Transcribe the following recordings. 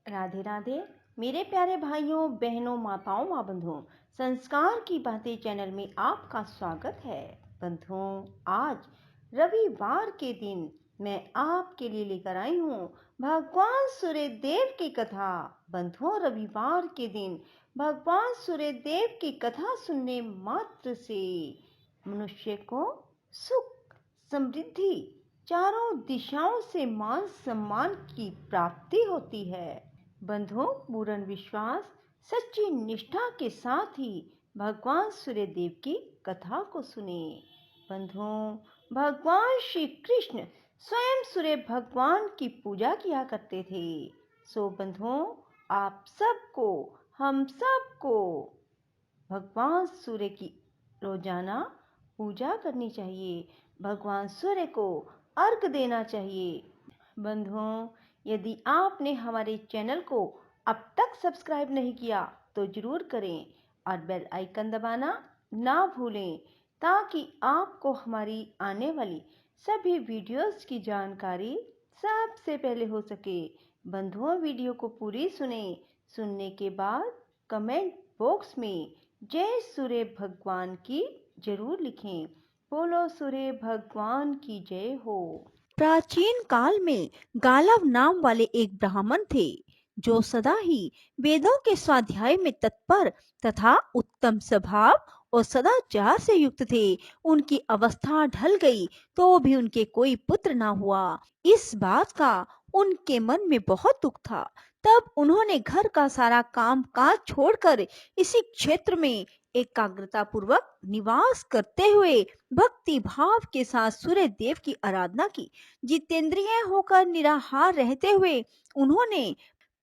राधे राधे मेरे प्यारे भाइयों बहनों माताओं व बंधुओं, संस्कार की बातें चैनल में आपका स्वागत है। बंधुओं, आज रविवार के दिन मैं आपके लिए लेकर आई हूँ भगवान सूर्यदेव की कथा। बंधुओं, रविवार के दिन भगवान सूर्यदेव की कथा सुनने मात्र से मनुष्य को सुख, समृद्धि, चारों दिशाओं से मान सम्मान की प्राप्ति होती है। बंधुओं, पूर्ण विश्वास, सच्ची निष्ठा के साथ ही भगवान सूर्यदेव की कथा को सुने। बंधुओं, भगवान श्री कृष्ण स्वयं सूर्य भगवान की पूजा किया करते थे। सो बंधुओं, आप सबको, हम सबको भगवान सूर्य की रोजाना पूजा करनी चाहिए। भगवान सूर्य को अर्घ देना चाहिए। बंधुओं, यदि आपने हमारे चैनल को अब तक सब्सक्राइब नहीं किया तो जरूर करें और बेल आइकन दबाना ना भूलें, ताकि आपको हमारी आने वाली सभी वीडियोस की जानकारी सबसे पहले हो सके। बंधुओं, वीडियो को पूरी सुने। सुनने के बाद कमेंट बॉक्स में जय सूर्य भगवान की जरूर लिखें। बोलो सूर्य भगवान की जय हो। प्राचीन काल में गालव नाम वाले एक ब्राह्मण थे, जो सदा ही वेदों के स्वाध्याय में तत्पर तथा उत्तम स्वभाव और सदाचार से युक्त थे। उनकी अवस्था ढल गई तो भी उनके कोई पुत्र न हुआ। इस बात का उनके मन में बहुत दुख था। तब उन्होंने घर का सारा काम काज छोड़कर इसी क्षेत्र में एकाग्रता पूर्वक निवास करते हुए भक्ति भाव के साथ सूर्य देव की आराधना की। जितेंद्रिय होकर निराहार रहते हुए उन्होंने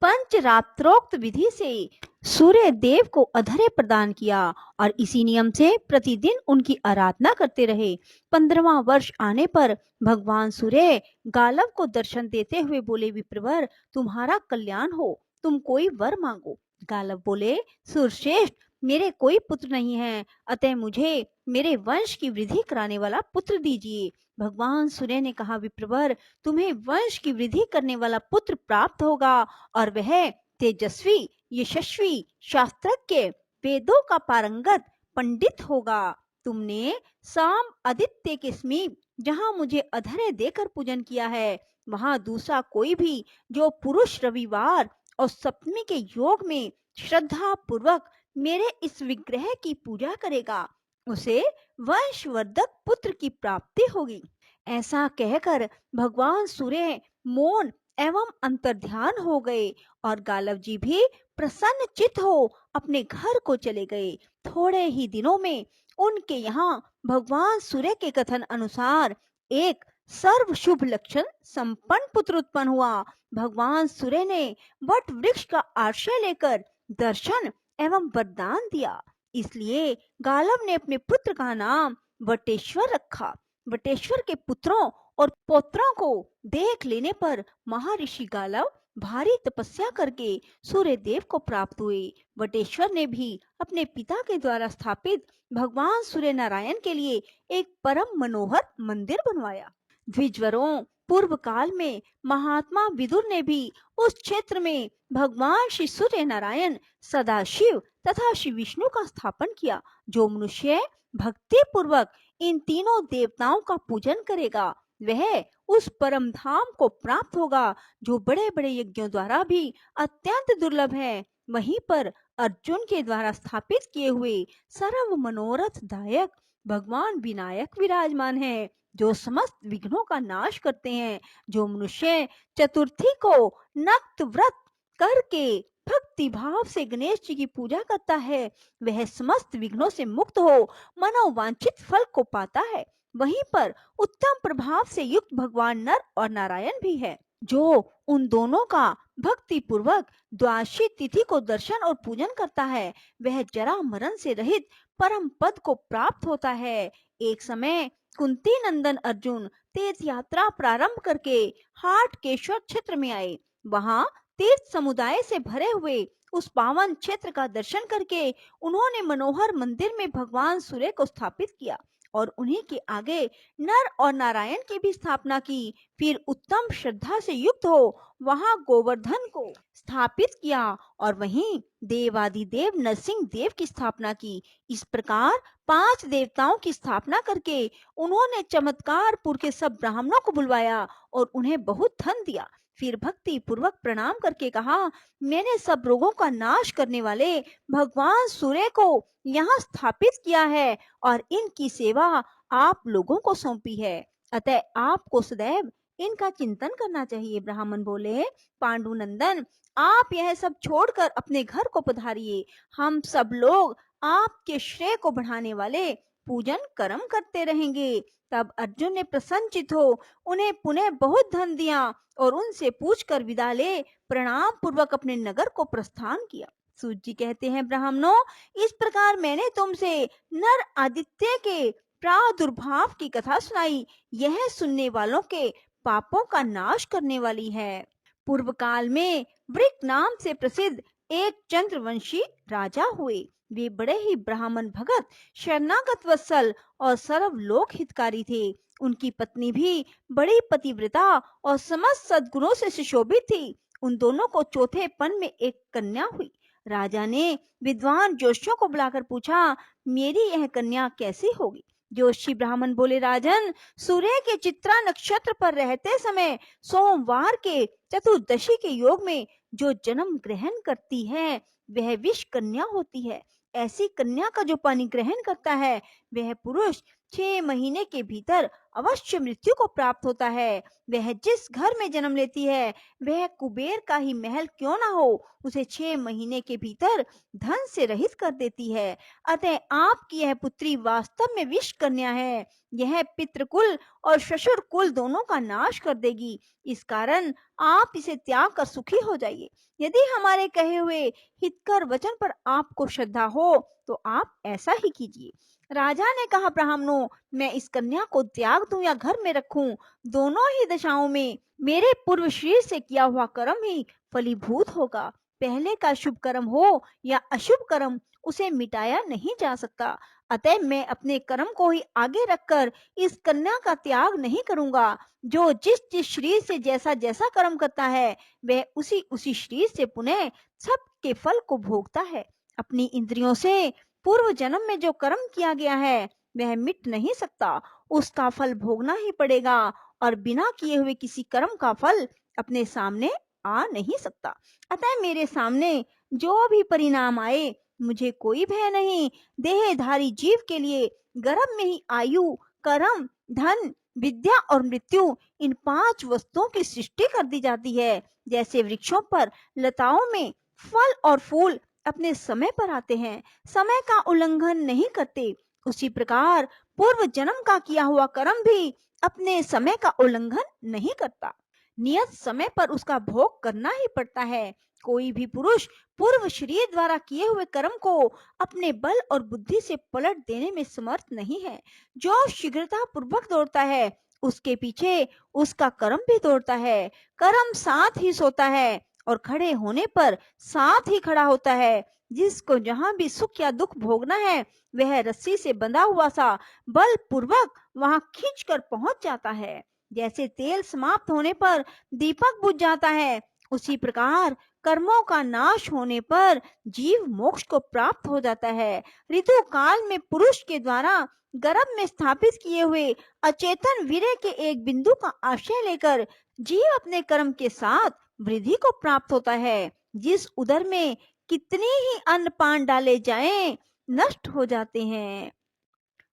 पंचरात्रोक्त विधि से सूर्य देव को अधर्य प्रदान किया और इसी नियम से प्रतिदिन उनकी आराधना करते रहे। 15वां वर्ष आने पर भगवान सूर्य गालव को दर्शन देते हुए बोले, विप्रवर, तुम्हारा कल्याण हो, तुम कोई वर मांगो। गालव बोले, सूर्यश्रेष्ठ, मेरे कोई पुत्र नहीं है, अतः मुझे मेरे वंश की वृद्धि कराने वाला पुत्र दीजिए। भगवान सूर्य ने कहा, विप्रवर, तुम्हें वंश की वृद्धि करने वाला पुत्र प्राप्त होगा और वह तेजस्वी, यशस्वी, शास्त्रज्ञ, वेदों का पारंगत पंडित होगा। तुमने शाम आदित्य के समीप जहाँ मुझे अधर्य देकर पूजन किया है, वहाँ दूसरा कोई भी जो पुरुष रविवार और सप्तमी के योग में श्रद्धा पूर्वक मेरे इस विग्रह की पूजा करेगा, उसे वंशवर्धक पुत्र की प्राप्ति होगी। ऐसा कहकर भगवान सूर्य मौन एवं अंतर्ध्यान हो गए और गालव जी भी प्रसन्न चित्त हो अपने घर को चले गए। थोड़े ही दिनों में उनके यहाँ भगवान सूर्य के कथन अनुसार एक सर्व शुभ लक्षण संपन्न पुत्र उत्पन्न हुआ। भगवान सूर्य ने वट वृक्ष का आश्रय लेकर दर्शन एवं वरदान दिया, इसलिए गालव ने अपने पुत्र का नाम वटेश्वर रखा। वटेश्वर के पुत्रों और पौत्रों को देख लेने पर महर्षि गालव भारी तपस्या करके सूर्य देव को प्राप्त हुए। वटेश्वर ने भी अपने पिता के द्वारा स्थापित भगवान सूर्य नारायण के लिए एक परम मनोहर मंदिर बनवाया। द्विजवरों, पूर्व काल में महात्मा विदुर ने भी उस क्षेत्र में भगवान श्री सूर्य नारायण, सदाशिव तथा श्री विष्णु का स्थापन किया। जो मनुष्य भक्ति पूर्वक इन तीनों देवताओं का पूजन करेगा, वह उस परम धाम को प्राप्त होगा, जो बड़े बड़े यज्ञों द्वारा भी अत्यंत दुर्लभ है। वहीं पर अर्जुन के द्वारा स्थापित किए हुए सर्व मनोरथ दायक भगवान विनायक विराजमान है, जो समस्त विघ्नों का नाश करते हैं। जो मनुष्य चतुर्थी को नक्त व्रत करके भक्ति भाव से गणेश जी की पूजा करता है, वह समस्त विघ्नों से मुक्त हो मनोवांछित फल को पाता है। वहीं पर उत्तम प्रभाव से युक्त भगवान नर और नारायण भी है। जो उन दोनों का भक्ति पूर्वक द्वादशी तिथि को दर्शन और पूजन करता है, वह जरा मरण से रहित परम पद को प्राप्त होता है। एक समय कुंती नंदन अर्जुन तीर्थ यात्रा प्रारंभ करके हाटकेश्वर क्षेत्र में आए। वहां तीर्थ समुदाय से भरे हुए उस पावन क्षेत्र का दर्शन करके उन्होंने मनोहर मंदिर में भगवान सूर्य को स्थापित किया और उन्हीं के आगे नर और नारायण की भी स्थापना की। फिर उत्तम श्रद्धा से युक्त हो वहां गोवर्धन को स्थापित किया और वहीं देवादिदेव नरसिंह देव की स्थापना की। इस प्रकार 5 देवताओं की स्थापना करके उन्होंने चमत्कारपुर के सब ब्राह्मणों को बुलवाया और उन्हें बहुत धन दिया। फिर भक्ति पूर्वक प्रणाम करके कहा, मैंने सब रोगों का नाश करने वाले भगवान सूर्य को यहाँ स्थापित किया है और इनकी सेवा आप लोगों को सौंपी है, अतः आपको सदैव इनका चिंतन करना चाहिए। ब्राह्मण बोले, पांडुनंदन, आप यह सब छोड़कर अपने घर को पधारिए। हम सब लोग आपके श्रेय को बढ़ाने वाले पूजन कर्म करते रहेंगे। तब अर्जुन ने प्रसन्नचित हो उन्हें पुनः बहुत धन दिया और उनसे पूछकर विदा ले प्रणाम पूर्वक अपने नगर को प्रस्थान किया। सूत जी कहते हैं, ब्राह्मणों, इस प्रकार मैंने तुमसे नर आदित्य के प्रादुर्भाव की कथा सुनाई। यह सुनने वालों के पापों का नाश करने वाली है। पूर्व काल में वृक नाम से प्रसिद्ध एक चंद्रवंशी राजा हुए। वे बड़े ही ब्राह्मण भगत, शरणागत वत्सल और सर्वलोक हितकारी थे। उनकी पत्नी भी बड़ी पतिव्रता और समस्त सद्गुणों से सुशोभित थी। उन दोनों को चौथे पन में एक कन्या हुई। राजा ने विद्वान जोशियों को बुलाकर पूछा, मेरी यह कन्या कैसी होगी? जोशी ब्राह्मण बोले, राजन, सूर्य के चित्रा नक्षत्र पर रहते समय सोमवार के चतुर्दशी के योग में जो जन्म ग्रहण करती है वह विष कन्या होती है। ऐसी कन्या का जो पानी ग्रहण करता है वह पुरुष 6 महीने के भीतर अवश्य मृत्यु को प्राप्त होता है। वह जिस घर में जन्म लेती है वह कुबेर का ही महल क्यों ना हो, उसे 6 महीने के भीतर धन से रहित कर देती है। अतः आपकी यह पुत्री वास्तव में विष कन्या है। यह पितृकुल और ससुर कुल दोनों का नाश कर देगी। इस कारण आप इसे त्याग कर सुखी हो जाइए। यदि हमारे कहे हुए हितकर वचन पर आपको श्रद्धा हो तो आप ऐसा ही कीजिए। राजा ने कहा, ब्राह्मणों, मैं इस कन्या को त्याग दूं या घर में रखूं, दोनों ही दशाओं में मेरे पूर्व शरीर से किया हुआ कर्म ही फलीभूत होगा। पहले का शुभ कर्म हो या अशुभ कर्म, उसे मिटाया नहीं जा सकता। अतः मैं अपने कर्म को ही आगे रखकर इस कन्या का त्याग नहीं करूंगा। जो जिस जिस शरीर से जैसा जैसा कर्म करता है वह उसी उसी शरीर से पुनः सब के फल को भोगता है। अपनी इंद्रियों से पूर्व जन्म में जो कर्म किया गया है वह मिट नहीं सकता, उसका फल भोगना ही पड़ेगा और बिना किए हुए किसी कर्म का फल अपने सामने आ नहीं सकता। अतः मेरे सामने जो भी परिणाम आए मुझे कोई भय नहीं। देहधारी जीव के लिए गर्भ में ही आयु, कर्म, धन, विद्या और मृत्यु, इन 5 वस्तुओं की सृष्टि कर दी जाती है। जैसे वृक्षों पर लताओं में फल और फूल अपने समय पर आते हैं, समय का उल्लंघन नहीं करते, उसी प्रकार पूर्व जन्म का किया हुआ कर्म भी अपने समय का उल्लंघन नहीं करता। नियत समय पर उसका भोग करना ही पड़ता है। कोई भी पुरुष पूर्व शरीर द्वारा किए हुए कर्म को अपने बल और बुद्धि से पलट देने में समर्थ नहीं है। जो शीघ्रता पूर्वक दौड़ता है उसके पीछे उसका कर्म भी दौड़ता है। कर्म साथ ही सोता है और खड़े होने पर साथ ही खड़ा होता है। जिसको जहां भी सुख या दुख भोगना है वह रस्सी से बंधा हुआ सा बल पूर्वक वहां खींच कर पहुंच जाता है। जैसे तेल समाप्त होने पर दीपक बुझ जाता है, उसी प्रकार कर्मों का नाश होने पर जीव मोक्ष को प्राप्त हो जाता है। ऋतु काल में पुरुष के द्वारा गर्भ में स्थापित किए हुए अचेतन वीर्य के एक बिंदु का आश्रय लेकर जीव अपने कर्म के साथ वृद्धि को प्राप्त होता है। जिस उदर में कितनी ही अन्न पान डाले जाएं, नष्ट हो जाते हैं,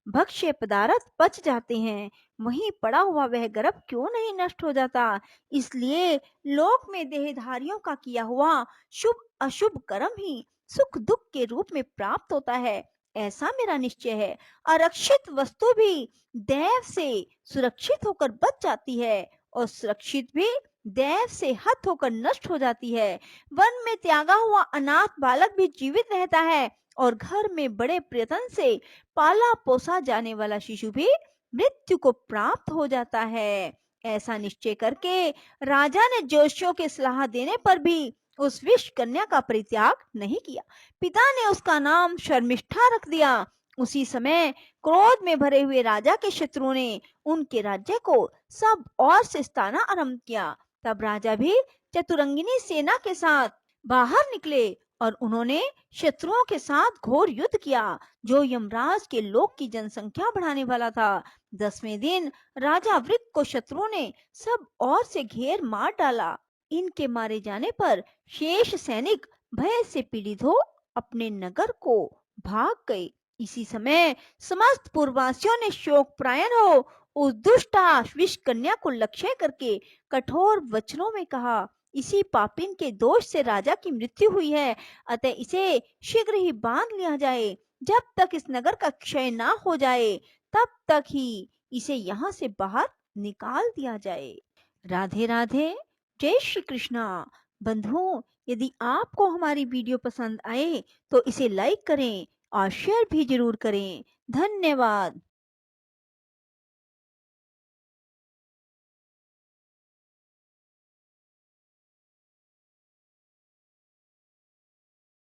भक्ष्य पदार्थ पच जाते हैं, वहीं पड़ा हुआ वह गर्भ क्यों नहीं नष्ट हो जाता। इसलिए लोक में देहधारियों का किया हुआ शुभ अशुभ कर्म ही सुख दुख के रूप में प्राप्त होता है, ऐसा मेरा निश्चय है। आरक्षित वस्तु भी दैव से सुरक्षित होकर बच जाती है और सुरक्षित भी दैव से हत होकर नष्ट हो जाती है। वन में त्यागा हुआ अनाथ बालक भी जीवित रहता है और घर में बड़े प्रयत्न से पाला पोसा जाने वाला शिशु भी मृत्यु को प्राप्त हो जाता है। ऐसा निश्चय करके राजा ने जोशियों के सलाह देने पर भी उस विष कन्या का परित्याग नहीं किया। पिता ने उसका नाम शर्मिष्ठा रख दिया उसी समय क्रोध में भरे हुए राजा के शत्रुओं ने उनके राज्य को सब ओर से सताना आरंभ किया। तब राजा भी चतुरंगिनी सेना के साथ बाहर निकले और उन्होंने शत्रुओं के साथ घोर युद्ध किया, जो यमराज के लोक की जनसंख्या बढ़ाने वाला था। 10वें दिन राजा वृक को शत्रुओं ने सब ओर से घेर मार डाला। इनके मारे जाने पर शेष सैनिक भय से पीड़ित हो अपने नगर को भाग गए। इसी समय समस्त पूर्ववासियों ने शोक प्रायण हो उस दुष्टा विषकन्या को लक्ष्य करके कठोर वचनों में कहा, इसी पापिन के दोष से राजा की मृत्यु हुई है, अतः इसे शीघ्र ही बांध लिया जाए। जब तक इस नगर का क्षय ना हो जाए तब तक ही इसे यहाँ से बाहर निकाल दिया जाए। राधे राधे, जय श्री कृष्णा। बंधुओं, यदि आपको हमारी वीडियो पसंद आए तो इसे लाइक करें और शेयर भी जरूर करें। धन्यवाद।